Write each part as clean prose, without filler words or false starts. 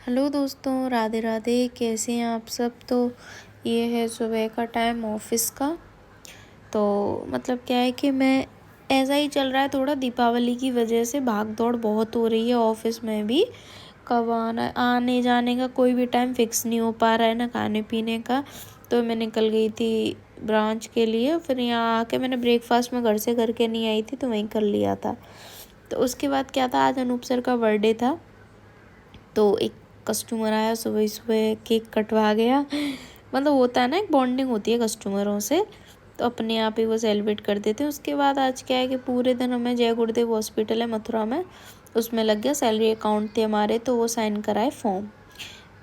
Hello दोस्तों, राधे राधे। कैसे हैं आप सब। तो ये है सुबह का टाइम ऑफिस का। तो मतलब क्या है कि मैं ऐसा ही चल रहा है, थोड़ा दीपावली की वजह से भाग दौड़ बहुत हो रही है ऑफिस में भी। कब आने जाने का कोई भी टाइम फिक्स नहीं हो पा रहा है, ना खाने पीने का। तो मैं निकल गई थी ब्रांच के लिए, फिर यहाँ आके मैंने ब्रेकफास्ट में घर से करके नहीं आई थी, तो वहीं कर लिया था। तो उसके बाद क्या था, आज अनूप सर का बर्थडे था। तो एक कस्टमर आया, सुबह सुबह केक कटवा गया। मतलब होता है ना, एक बॉन्डिंग होती है कस्टमरों से, तो अपने आप ही वो सेलिब्रेट कर देते हैं। उसके बाद आज क्या है कि पूरे दिन हमें जय गुरुदेव हॉस्पिटल है मथुरा में, उसमें लग गया। सैलरी अकाउंट थे हमारे, तो वो साइन कराए फॉर्म।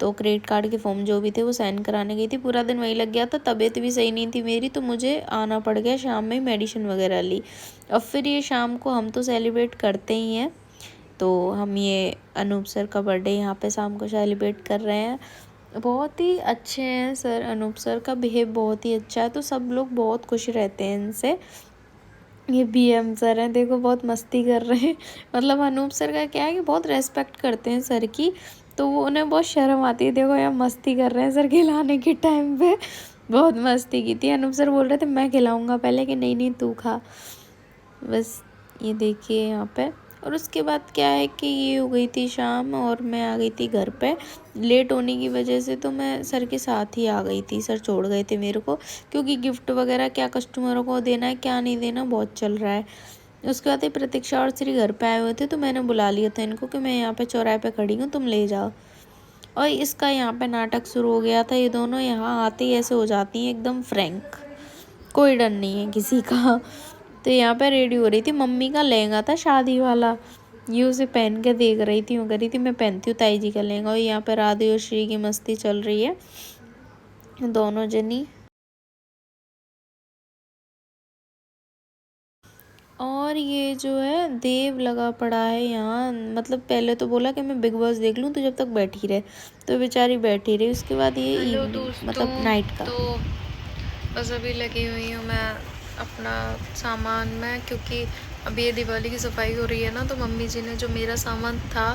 तो क्रेडिट कार्ड के फॉर्म जो भी थे वो साइन कराने गई थी, पूरा दिन वही लग गया था। तबीयत भी सही नहीं थी मेरी, तो मुझे आना पड़ गया। शाम में मेडिसिन वगैरह ली। अब फिर ये शाम को हम तो सेलिब्रेट करते ही हैं, तो हम ये अनूप सर का बर्थडे यहाँ पे शाम को सेलिब्रेट कर रहे हैं। बहुत ही अच्छे हैं सर, अनूप सर का बिहेव बहुत ही अच्छा है, तो सब लोग बहुत खुश रहते हैं इनसे। ये बीएम सर हैं, देखो बहुत मस्ती कर रहे हैं। मतलब अनूप सर का क्या है कि बहुत रेस्पेक्ट करते हैं सर की, तो वो उन्हें बहुत शर्म आती है। देखो यार मस्ती कर रहे हैं सर खिलाने के टाइम पे। बहुत मस्ती की थी। अनूप सर बोल रहे थे मैं खिलाऊंगा पहले, कि नहीं नहीं तू खा। बस ये देखिए यहाँ पे। और उसके बाद क्या है कि ये हो गई थी शाम, और मैं आ गई थी घर पे। लेट होने की वजह से तो मैं सर के साथ ही आ गई थी, सर छोड़ गए थे मेरे को, क्योंकि गिफ्ट वगैरह क्या कस्टमरों को देना है क्या नहीं देना बहुत चल रहा है। उसके बाद ये प्रतीक्षा और श्री घर पे आए हुए थे, तो मैंने बुला लिया था इनको कि मैं यहाँ पे चौराहे पे खड़ी हूँ, तुम ले जाओ। और इसका यहाँ पे नाटक शुरू हो गया था। ये दोनों यहाँ आते ही ऐसे हो जाती हैं एकदम फ्रैंक, कोई डर नहीं है किसी का। तो यहाँ पे रेडी हो रही थी, मम्मी का लहंगा था शादी वाला, ये उसे पहन के देख रही थी। वो कह रही थी मैं पहनती हूँ ताई जी का लहंगा। और यहाँ पे राधे और श्री की मस्ती चल रही है, दोनों जनी। और ये जो है देव लगा पड़ा है यहाँ। मतलब पहले तो बोला कि मैं बिग बॉस देख लूँ, तो जब तक बैठी रहे, तो बेचारी बैठी रही। उसके बाद ये इवनिंग मतलब नाइट का। तो बस अभी लगी हुई हूँ मैं अपना सामान में, क्योंकि अभी ये दिवाली की सफाई हो रही है ना। तो मम्मी जी ने जो मेरा सामान था,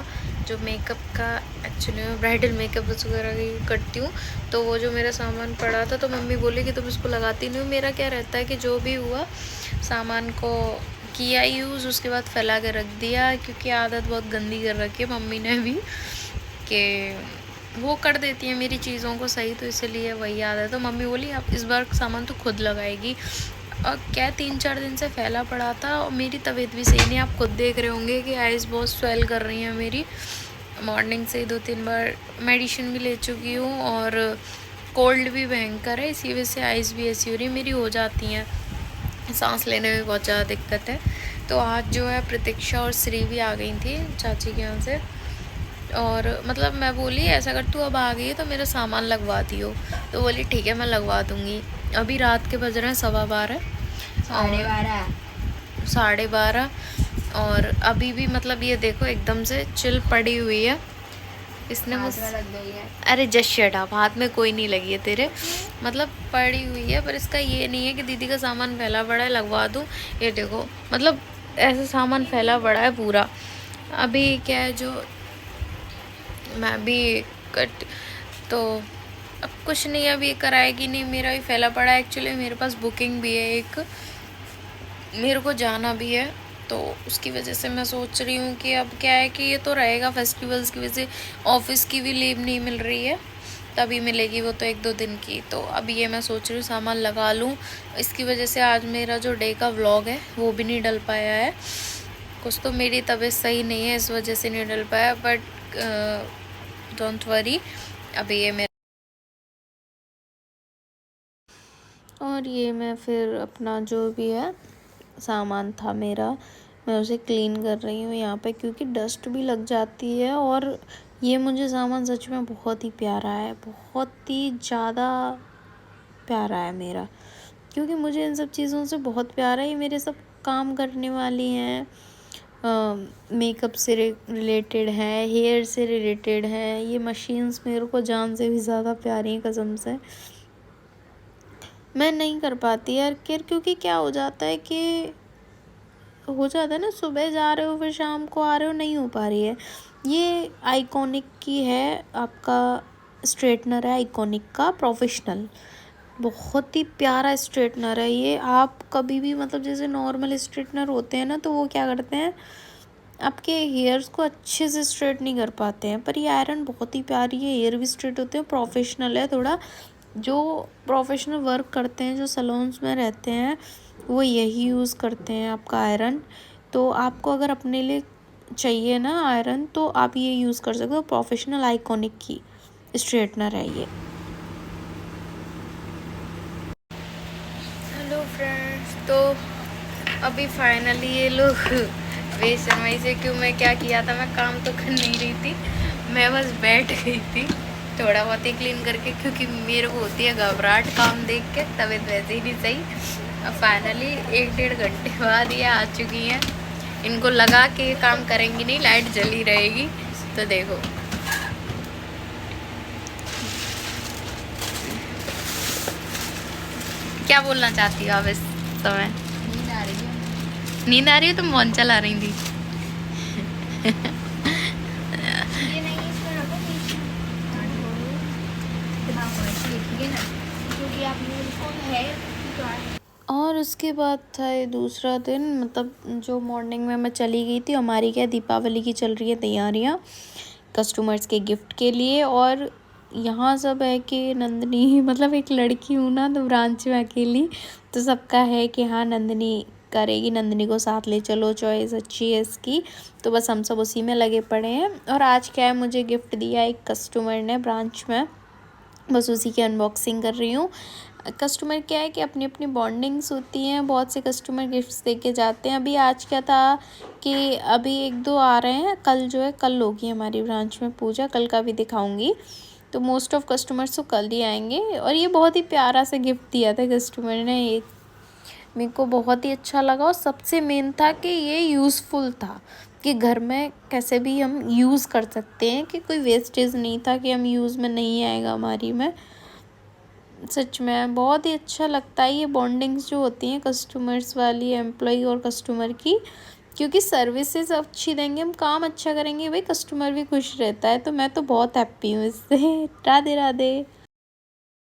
जो मेकअप का, एक्चुअली मैं ब्राइडल मेकअप वगैरह की करती हूँ, तो वो जो मेरा सामान पड़ा था, तो मम्मी बोली कि तुम इसको लगाती नहीं हो। मेरा क्या रहता है कि जो भी हुआ सामान को किया यूज़, उसके बाद फैला के रख दिया, क्योंकि आदत बहुत गंदी कर रखी है मम्मी ने भी, कि वो कर देती है मेरी चीज़ों को सही, तो इसलिए वही आदत है। तो मम्मी बोली आप इस बार सामान तो खुद लगाएगी। और क्या 3-4 दिन से फैला पड़ा था, और मेरी तबीयत भी सही नहीं। आप खुद देख रहे होंगे कि आइज़ बहुत स्वेल कर रही हैं मेरी। मॉर्निंग से 2-3 बार मेडिसिन भी ले चुकी हूँ, और कोल्ड भी भयंकर है, इसी वजह से आइज़ भी ऐसी हो रही मेरी हो जाती हैं, सांस लेने में बहुत ज़्यादा दिक्कत है। तो आज जो है प्रतीक्षा और श्री भी आ गई थी चाची के यहाँ से, और मतलब मैं बोली ऐसा कर, तू अब आ गई है तो मेरा सामान लगवा दियो। तो बोली ठीक है मैं लगवा दूँगी। अभी रात के बज रहे हैं 12:15, 12:30। और अभी भी मतलब ये देखो एकदम से चिल पड़ी हुई है। इसने मुझसे लग गई है। अरे जस्ट शट अप, हाथ में कोई नहीं लगी है तेरे। मतलब पड़ी हुई है, पर इसका ये नहीं है कि दीदी का सामान फैला पड़ा है लगवा दूँ। ये देखो मतलब ऐसा सामान फैला पड़ा है पूरा। अभी क्या है, जो मैं भी कट, तो अब कुछ नहीं, अभी ये कराएगी नहीं, मेरा भी फैला पड़ा है। एक्चुअली मेरे पास बुकिंग भी है एक, मेरे को जाना भी है, तो उसकी वजह से मैं सोच रही हूँ कि अब क्या है कि ये तो रहेगा फेस्टिवल्स की वजह से, ऑफिस की भी लीव नहीं मिल रही है, तभी मिलेगी वो तो 1-2 दिन की। तो अब ये मैं सोच रही हूँ सामान लगा लूँ। इसकी वजह से आज मेरा जो डे का व्लॉग है वो भी नहीं डल पाया है। कुछ तो मेरी तबीयत सही नहीं है, इस वजह से नहीं डल पाया, बट डोंट वरी। अभी ये मेरा, और ये मैं फिर अपना जो भी है सामान था मेरा, मैं उसे क्लीन कर रही हूँ यहाँ पे, क्योंकि डस्ट भी लग जाती है। और ये मुझे सामान सच में बहुत ही प्यारा है, बहुत ही ज़्यादा प्यारा है मेरा, क्योंकि मुझे इन सब चीज़ों से बहुत प्यार है। ये मेरे सब काम करने वाली हैं, मेकअप से रिलेटेड है, हेयर से रिलेटेड है। ये मशीन्स मेरे को जान से भी ज़्यादा प्यारी हैं कसम से। मैं नहीं कर पाती यार केयर, क्योंकि क्या हो जाता है कि सुबह जा रहे हो फिर शाम को आ रहे हो, नहीं हो पा रही है। ये आइकॉनिक की है, आपका स्ट्रेटनर है आइकॉनिक का प्रोफेशनल। बहुत ही प्यारा स्ट्रेटनर है ये। आप कभी भी मतलब जैसे नॉर्मल स्ट्रेटनर होते हैं ना, तो वो क्या करते हैं, आपके हेयर्स को अच्छे से स्ट्रेट नहीं कर पाते हैं, पर ये आयरन बहुत ही प्यारी है, हेयर भी स्ट्रेट होते हैं, प्रोफेशनल है थोड़ा। जो प्रोफेशनल वर्क करते हैं, जो सैलून्स में रहते हैं, वो यही यूज़ करते हैं आपका आयरन। तो आपको अगर अपने लिए चाहिए ना आयरन, तो आप ये यूज़ कर सकते हो। प्रोफेशनल आइकॉनिक की स्ट्रेटनर है ये। हेलो फ्रेंड्स, तो अभी फाइनली ये लोग बेशर्माई से क्यों, मैं क्या किया था, मैं काम तो कर नहीं रही थी, मैं बस बैठ गई थी थोड़ा बहुत ही क्लीन करके, क्योंकि मेरे को होती है घबराहट काम देख के, तबीयत वैसे ही नहीं सही। अब फाइनली 1-1.5 घंटे बाद ये आ चुकी हैं। इनको लगा कि ये काम करेंगी नहीं, लाइट जली रहेगी, तो देखो क्या बोलना चाहती हो आप इस समय? नींद आ रही है तो फोन चला रही थी। ये नहीं, इसमें रखो बीच में। दिमाग में ऐसे लिखिए ना, क्योंकि आप यूनिफॉर्म है तो और उसके बाद था ये दूसरा दिन, मतलब जो मॉर्निंग में मैं चली गई थी। हमारी क्या दीपावली की चल रही है तैयारियाँ कस्टमर्स के गिफ्ट के लिए। और यहाँ सब है कि नंदिनी मतलब एक लड़की हूँ ना, तो ब्रांच में अकेली, तो सबका है कि हाँ नंदिनी करेगी, नंदिनी को साथ ले चलो, चॉइस अच्छी है इसकी। तो बस हम सब उसी में लगे पड़े हैं। और आज क्या है, मुझे गिफ्ट दिया एक कस्टमर ने ब्रांच में, बस उसी की अनबॉक्सिंग कर रही हूँ। कस्टमर क्या है कि अपनी अपनी बॉन्डिंग्स होती हैं, बहुत से कस्टमर गिफ्ट्स दे के जाते हैं। अभी आज क्या था कि अभी 1-2 आ रहे हैं, कल जो है कल होगी हमारी ब्रांच में पूजा, कल का भी दिखाऊंगी। तो मोस्ट ऑफ कस्टमर्स तो कल ही आएंगे। और ये बहुत ही प्यारा सा गिफ्ट दिया था कस्टमर ने, ये मेरे को बहुत ही अच्छा लगा। और सबसे मेन था कि ये यूज़फुल था, कि घर में कैसे भी हम यूज़ कर सकते हैं, कि कोई वेस्टेज नहीं था कि हम यूज़ में नहीं आएगा हमारी में। सच में बहुत ही अच्छा लगता है ये बॉन्डिंग्स जो होती हैं कस्टमर्स वाली, एम्प्लॉय और कस्टमर की। क्योंकि सर्विसेज अच्छी देंगे, हम काम अच्छा करेंगे, भाई कस्टमर भी खुश रहता है। तो मैं तो बहुत हैप्पी हूँ इससे। राधे राधे।